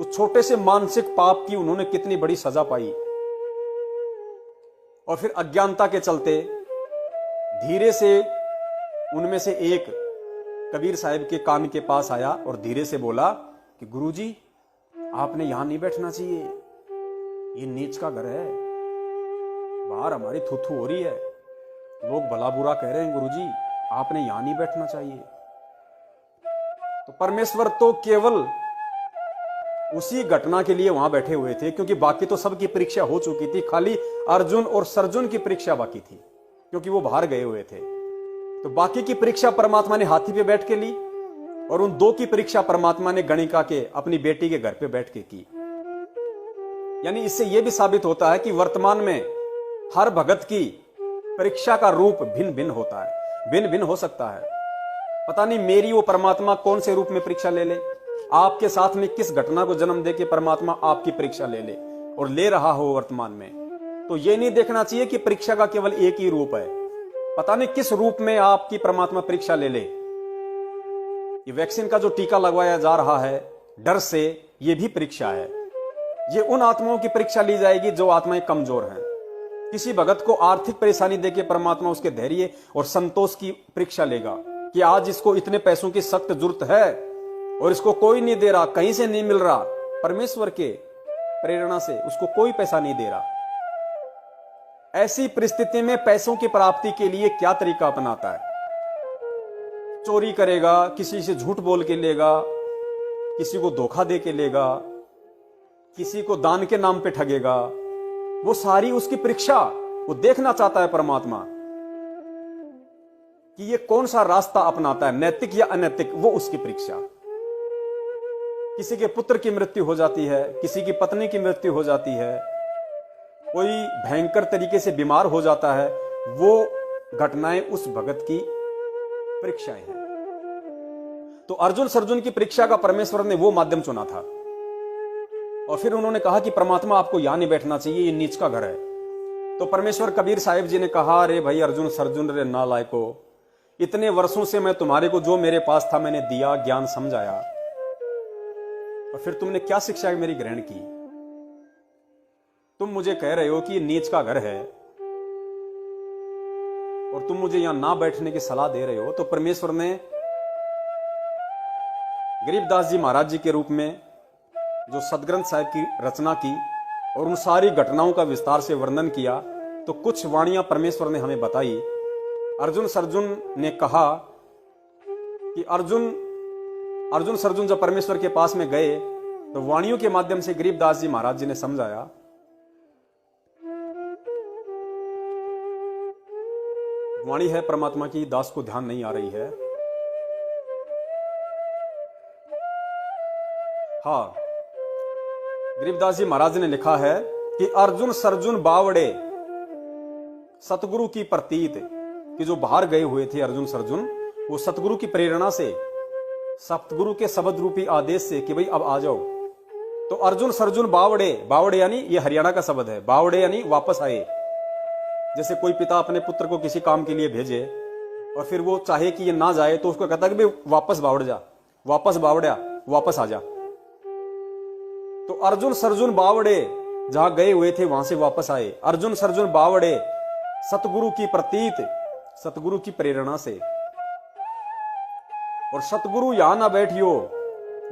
उस छोटे से मानसिक पाप की उन्होंने कितनी बड़ी सजा पाई। और फिर अज्ञानता के चलते धीरे से उनमें से एक कबीर साहब के कान के पास आया और धीरे से बोला कि गुरुजी, आपने यहां नहीं बैठना चाहिए, ये नीच का घर है, बाहर हमारी थू हो रही है, लोग भला बुरा कह रहे हैं, गुरुजी आपने यहां नहीं बैठना चाहिए। तो परमेश्वर तो केवल उसी घटना के लिए वहां बैठे हुए थे, क्योंकि बाकी तो सबकी परीक्षा हो चुकी थी, खाली अर्जुन और सर्जुन की परीक्षा बाकी थी, क्योंकि वो बाहर गए हुए थे। तो बाकी की परीक्षा परमात्मा ने हाथी पे बैठ के ली, और उन दो की परीक्षा परमात्मा ने गणिका के अपनी बेटी के घर पे बैठ के की। यानी इससे यह भी साबित होता है कि वर्तमान में हर भगत की परीक्षा का रूप भिन्न भिन्न होता है, भिन्न भिन्न हो सकता है। पता नहीं मेरी वो परमात्मा कौन से रूप में परीक्षा ले ले, आपके साथ में किस घटना को जन्म दे के परमात्मा आपकी परीक्षा ले ले और ले रहा हो वर्तमान में। तो ये नहीं देखना चाहिए कि परीक्षा का केवल एक ही रूप है, पता नहीं किस रूप में आपकी परमात्मा परीक्षा ले ले। ये वैक्सीन का जो टीका लगवाया जा रहा है डर से, ये भी परीक्षा है। ये उन आत्माओं की परीक्षा ली जाएगी जो आत्माएं कमजोर हैं। किसी भगत को आर्थिक परेशानी देके परमात्मा उसके धैर्य और संतोष की परीक्षा लेगा कि आज इसको इतने पैसों की सख्त जरूरत है और इसको कोई नहीं दे रहा, कहीं से नहीं मिल रहा, परमेश्वर के प्रेरणा से उसको कोई पैसा नहीं दे रहा। ऐसी परिस्थिति में पैसों की प्राप्ति के लिए क्या तरीका अपनाता है? चोरी करेगा, किसी से झूठ बोल के लेगा, किसी को धोखा दे के लेगा, किसी को दान के नाम पे ठगेगा। वो सारी उसकी परीक्षा, वो देखना चाहता है परमात्मा कि ये कौन सा रास्ता अपनाता है, नैतिक या अनैतिक, वो उसकी परीक्षा। किसी के पुत्र की मृत्यु हो जाती है, किसी की पत्नी की मृत्यु हो जाती है, कोई भयंकर तरीके से बीमार हो जाता है, वो घटनाएं उस भगत की परीक्षाएं हैं। तो अर्जुन सर्जुन की परीक्षा का परमेश्वर ने वो माध्यम चुना था। और फिर उन्होंने कहा कि परमात्मा आपको यहां नहीं बैठना चाहिए, ये नीच का घर है। तो परमेश्वर कबीर साहिब जी ने कहा, अरे भाई अर्जुन सर्जुन रे नालायको, इतने वर्षों से मैं तुम्हारे को जो मेरे पास था मैंने दिया, ज्ञान समझाया, और फिर तुमने क्या शिक्षा मेरी ग्रहण की? तुम मुझे कह रहे हो कि ये नीच का घर है और तुम मुझे यहां ना बैठने की सलाह दे रहे हो। तो परमेश्वर ने गरीबदास जी महाराज जी के रूप में जो सदग्रंथ साहिब की रचना की और उन सारी घटनाओं का विस्तार से वर्णन किया, तो कुछ वाणियां परमेश्वर ने हमें बताई। अर्जुन सर्जुन ने कहा कि अर्जुन सर्जुन जब परमेश्वर के पास में गए तो वाणियों के माध्यम से गरीबदास जी महाराज जी ने समझाया। वाणी है परमात्मा की, दास को ध्यान नहीं आ रही है। हाँ, गरीबदास जी महाराज ने लिखा है कि अर्जुन सर्जुन बावड़े सतगुरु की प्रतीत, कि जो बाहर गए हुए थे अर्जुन सर्जुन, वो सतगुरु की प्रेरणा से, सतगुरु के शब्द रूपी आदेश से कि भाई अब आ जाओ। तो अर्जुन सर्जुन बावड़े, बावड़े यानी ये हरियाणा का शब्द है, बावड़े यानी वापस आए। जैसे कोई पिता अपने पुत्र को किसी काम के लिए भेजे और फिर वो चाहे कि ये ना जाए तो उसको कहता है कि भाई वापस बावड़ जा, वापस बावड़िया, वापस आ जा। तो अर्जुन सर्जुन बावड़े जहां गए हुए थे वहां से वापस आए। अर्जुन सर्जुन बावड़े सतगुरु की प्रतीत, सतगुरु की प्रेरणा से। और सतगुरु यहां ना बैठियो,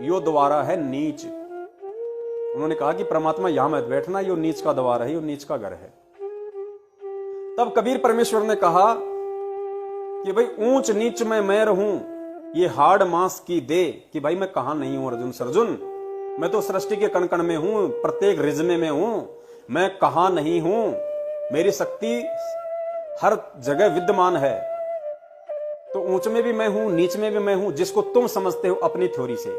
यो द्वारा है नीच। उन्होंने कहा कि परमात्मा यहां मत बैठना, यो नीच का द्वार है, यो नीच का घर है। तब कबीर परमेश्वर ने कहा कि भाई ऊंच नीच में मैं रहूं, ये हाड़ मांस की दे, कि भाई मैं कहां नहीं हूं अर्जुन सर्जुन, मैं तो सृष्टि के कण कण में हूं, प्रत्येक रिज्मे में हूं, मैं कहां नहीं हूं, मेरी शक्ति हर जगह विद्यमान है। तो ऊंच में भी मैं हूं, नीच में भी मैं हूं, जिसको तुम समझते हो अपनी थ्योरी से।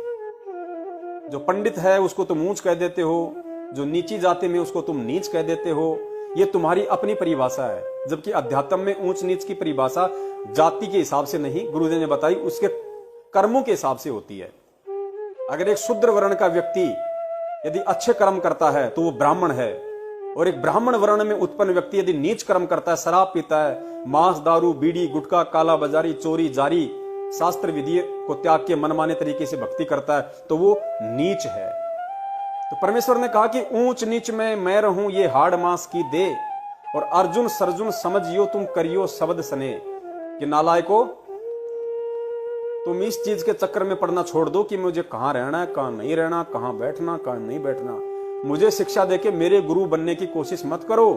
जो पंडित है उसको तुम ऊंच कह देते हो, जो नीची जाति में उसको तुम नीच कह देते हो, ये तुम्हारी अपनी परिभाषा है। जबकि अध्यात्म में ऊंच नीच की परिभाषा जाति के हिसाब से नहीं, गुरुदेव ने बताई उसके कर्मों के हिसाब से होती है। अगर एक शूद्र वर्ण का व्यक्ति यदि अच्छे कर्म करता है तो वो ब्राह्मण है, और एक ब्राह्मण वर्ण में उत्पन्न व्यक्ति यदि नीच कर्म करता है, शराब पीता है, मांस दारू बीड़ी गुटखा काला बाजारी चोरी जारी शास्त्र विधि को त्याग के मनमाने तरीके से भक्ति करता है, तो वो नीच है। तो परमेश्वर ने कहा कि ऊंच नीच में मैं रहूं ये हाड़ मांस की दे, और अर्जुन सर्जुन समझियो तुम करियो शब्द सने, कि नालायको तुम इस चीज के चक्कर में पड़ना छोड़ दो कि मुझे कहां रहना है, कहां नहीं रहना, कहां बैठना, कहां नहीं बैठना। मुझे शिक्षा देके मेरे गुरु बनने की कोशिश मत करो।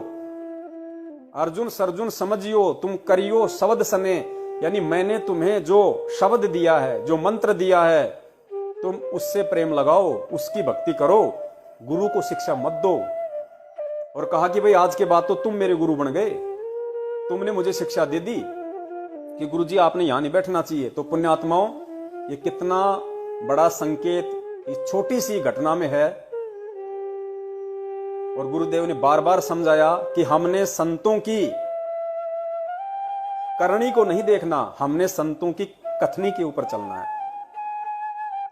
अर्जुन सर्जुन समझियो तुम करियो शब्द सने, यानी मैंने तुम्हें जो शब्द दिया है, जो मंत्र दिया है, तुम उससे प्रेम लगाओ, उसकी भक्ति करो, गुरु को शिक्षा मत दो। और कहा कि भाई आज के बाद तो तुम मेरे गुरु बन गए, तुमने मुझे शिक्षा दे दी कि गुरुजी आपने यहां नहीं बैठना चाहिए। तो पुण्यात्माओं, ये कितना बड़ा संकेत इस छोटी सी घटना में है। और गुरुदेव ने बार बार समझाया कि हमने संतों की करनी को नहीं देखना, हमने संतों की कथनी के ऊपर चलना है।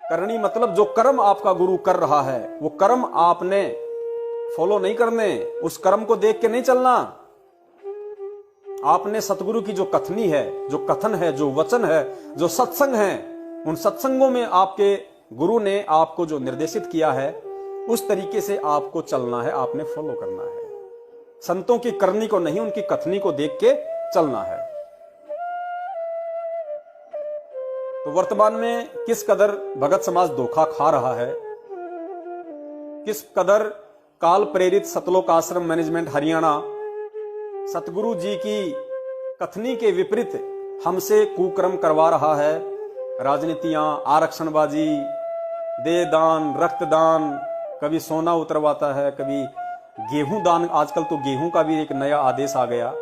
करनी मतलब जो कर्म आपका गुरु कर रहा है, वो कर्म आपने फॉलो नहीं करने, उस कर्म को देख के नहीं चलना। आपने सतगुरु की जो कथनी है, जो कथन है, जो वचन है, जो सत्संग है, उन सत्संगों में आपके गुरु ने आपको जो निर्देशित किया है, उस तरीके से आपको चलना है, आपने फॉलो करना है। संतों की करनी को नहीं, उनकी कथनी को देख के चलना है। तो वर्तमान में किस कदर भगत समाज धोखा खा रहा है, किस कदर काल प्रेरित सतलोक आश्रम मैनेजमेंट हरियाणा सतगुरु जी की कथनी के विपरीत हमसे कुकर्म करवा रहा है। राजनीतियां, आरक्षणबाजी, दे दान, रक्तदान, कभी सोना उतरवाता है, कभी गेहूं दान। आजकल तो गेहूं का भी एक नया आदेश आ गया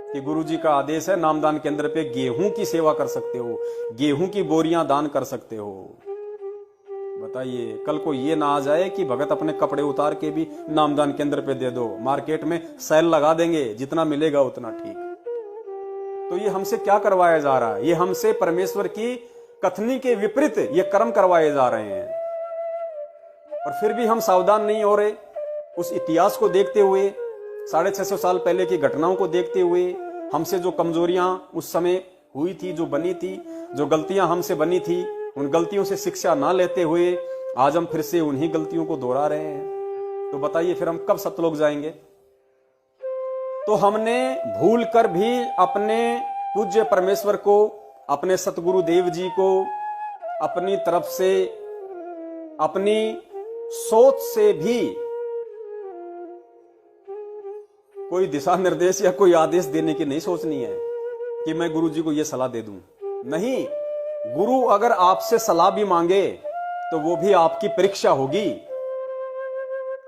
कि गुरुजी का आदेश है, नामदान केंद्र पे गेहूं की सेवा कर सकते हो, गेहूं की बोरियां दान कर सकते हो। बताइए, कल को ये ना आ जाए कि भगत अपने कपड़े उतार के भी नामदान केंद्र पे दे दो, मार्केट में सेल लगा देंगे, जितना मिलेगा उतना ठीक। तो ये हमसे क्या करवाया जा रहा है? ये हमसे परमेश्वर की कथनी के विपरीत ये कर्म करवाए जा रहे हैं। और फिर भी हम सावधान नहीं हो रहे। उस इतिहास को देखते हुए, 650 साल पहले की घटनाओं को देखते हुए, हमसे जो कमजोरियां उस समय हुई थी, जो बनी थी, जो गलतियां हमसे बनी थी, उन गलतियों से शिक्षा ना लेते हुए आज हम फिर से उन्हीं गलतियों को दोहरा रहे हैं। तो बताइए फिर हम कब सतलोक जाएंगे? तो हमने भूल कर भी अपने पूज्य परमेश्वर को, अपने सतगुरु देव जी को अपनी तरफ से, अपनी सोच से भी कोई दिशा निर्देश या कोई आदेश देने की नहीं सोचनी है कि मैं गुरु जी को यह सलाह दे दूं। नहीं, गुरु अगर आपसे सलाह भी मांगे तो वो भी आपकी परीक्षा होगी।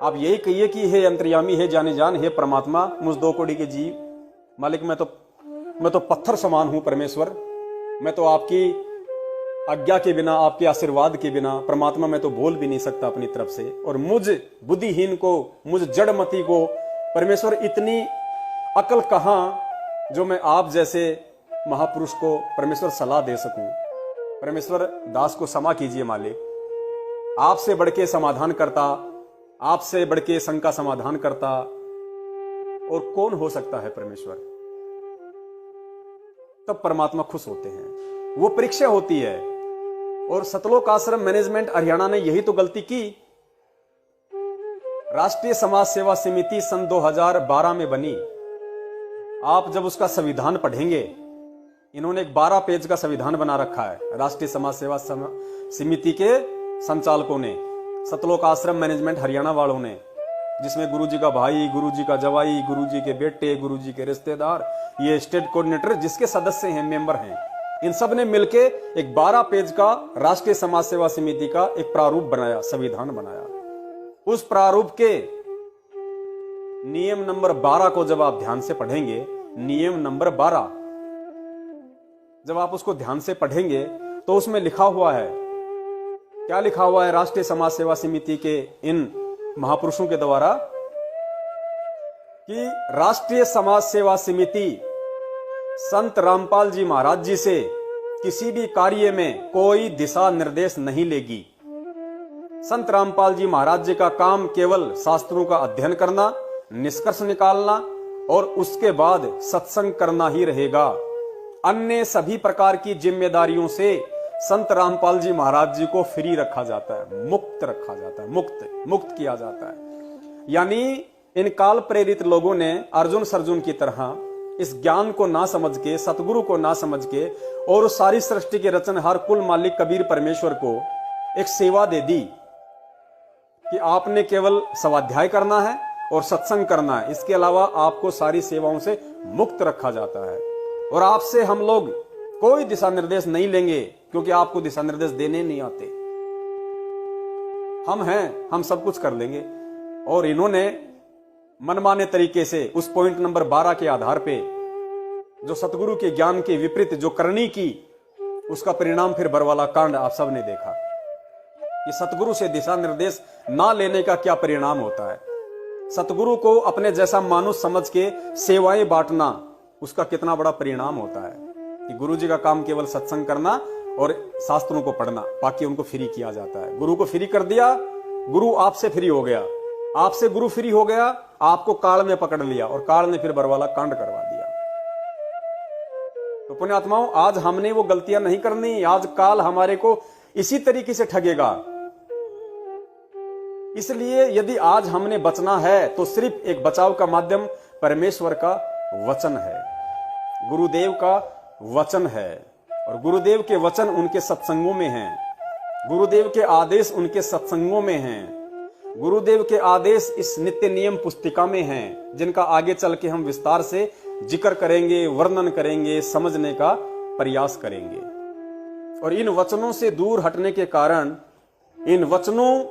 आप यही कहिए कि हे अंतर्यामी, हे जाने जान, हे परमात्मा, मुझ दो कोड़ी के जीव मालिक, मैं तो पत्थर समान हूं परमेश्वर, मैं तो आपकी आज्ञा के बिना, आपके आशीर्वाद के बिना परमात्मा मैं तो बोल भी नहीं सकता अपनी तरफ से। और मुझ बुद्धिहीन को, मुझ जड़मती को परमेश्वर इतनी अकल कहां जो मैं आप जैसे महापुरुष को परमेश्वर सलाह दे सकूं। परमेश्वर दास को क्षमा कीजिए मालिक, आपसे बढ़ के समाधान करता, आपसे बढ़ के शंका समाधान करता और कौन हो सकता है परमेश्वर? तब परमात्मा खुश होते हैं, वो परीक्षा होती है। और सतलोक आश्रम मैनेजमेंट हरियाणा ने यही तो गलती की। राष्ट्रीय समाज सेवा समिति सन 2012 में बनी। आप जब उसका संविधान पढ़ेंगे, इन्होंने एक 12 पेज का संविधान बना रखा है राष्ट्रीय समाज सेवा समिति के संचालकों ने, सतलोक आश्रम मैनेजमेंट हरियाणा वालों ने, जिसमें गुरुजी का भाई, गुरुजी का जवाई, गुरुजी के बेटे, गुरुजी के रिश्तेदार, ये स्टेट कोऑर्डिनेटर जिसके सदस्य हैं, मेंबर हैं, इन सब ने मिलके एक 12 पेज का राष्ट्रीय समाज सेवा समिति का एक प्रारूप बनाया, संविधान बनाया। उस प्रारूप के नियम नंबर 12 को जब आप ध्यान से पढ़ेंगे, नियम नंबर 12 जब आप उसको ध्यान से पढ़ेंगे तो उसमें लिखा हुआ है, क्या लिखा हुआ है राष्ट्रीय समाज सेवा समिति के इन महापुरुषों के द्वारा, कि राष्ट्रीय समाज सेवा समिति संत रामपाल जी महाराज जी से किसी भी कार्य में कोई दिशा निर्देश नहीं लेगी। संत रामपाल जी महाराज जी का काम केवल शास्त्रों का अध्ययन करना, निष्कर्ष निकालना और उसके बाद सत्संग करना ही रहेगा। अन्य सभी प्रकार की जिम्मेदारियों से संत रामपाल जी महाराज जी को फ्री रखा जाता है, मुक्त रखा जाता है, मुक्त किया जाता है। यानी इन काल प्रेरित लोगों ने अर्जुन सर्जुन की तरह इस ज्ञान को ना समझ के, सतगुरु को ना समझ के, और उस सारी सृष्टि के रचनहार कुल मालिक कबीर परमेश्वर को एक सेवा दे दी कि आपने केवल स्वाध्याय करना है और सत्संग करना है, इसके अलावा आपको सारी सेवाओं से मुक्त रखा जाता है। और आपसे हम लोग कोई दिशा निर्देश नहीं लेंगे, क्योंकि आपको दिशा निर्देश देने नहीं आते। हम हैं, हम सब कुछ कर लेंगे। और इन्होंने मनमाने तरीके से उस पॉइंट नंबर 12 के आधार पे जो सतगुरु के ज्ञान के विपरीत जो करनी की, उसका परिणाम फिर बरवाला कांड आप सब ने देखा कि सतगुरु से दिशा निर्देश ना लेने का क्या परिणाम होता है। सतगुरु को अपने जैसा मानुष समझ के सेवाएं बांटना, उसका कितना बड़ा परिणाम होता है कि गुरु जी का काम केवल सत्संग करना और शास्त्रों को पढ़ना, बाकी उनको फ्री किया जाता है। गुरु को फ्री कर दिया, गुरु आपसे फ्री हो गया, आपसे गुरु फ्री हो गया, आपको काल में पकड़ लिया और काल ने फिर बरवाला कांड करवा दिया। तो पुण्यात्माओं, आज हमने वो गलतियां नहीं करनी। आज काल हमारे को इसी तरीके से ठगेगा। इसलिए यदि आज हमने बचना है तो सिर्फ एक बचाव का माध्यम परमेश्वर का वचन है, गुरुदेव का वचन है। और गुरुदेव के वचन उनके सत्संगों में हैं, गुरुदेव के आदेश उनके सत्संगों में हैं, गुरुदेव के आदेश इस नित्य नियम पुस्तिका में हैं, जिनका आगे चल के हम विस्तार से जिक्र करेंगे, वर्णन करेंगे, समझने का प्रयास करेंगे। और इन वचनों से दूर हटने के कारण, इन वचनों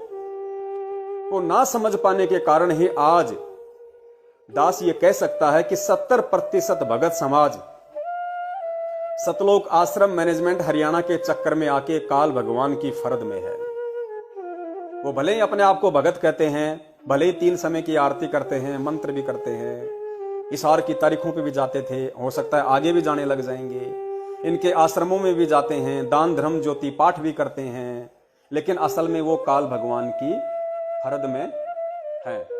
को ना समझ पाने के कारण ही आज दास ये कह सकता है कि 70% भगत समाज सतलोक आश्रम मैनेजमेंट हरियाणा के चक्कर में आके काल भगवान की फरद में है। वो भले ही अपने आप को भगत कहते हैं, भले ही 3 समय की आरती करते हैं, मंत्र भी करते हैं, इशार की तारीखों पे भी जाते थे, हो सकता है आगे भी जाने लग जाएंगे, इनके आश्रमों में भी जाते हैं, दान धर्म ज्योति पाठ भी करते हैं, लेकिन असल में वो काल भगवान की फरद में है।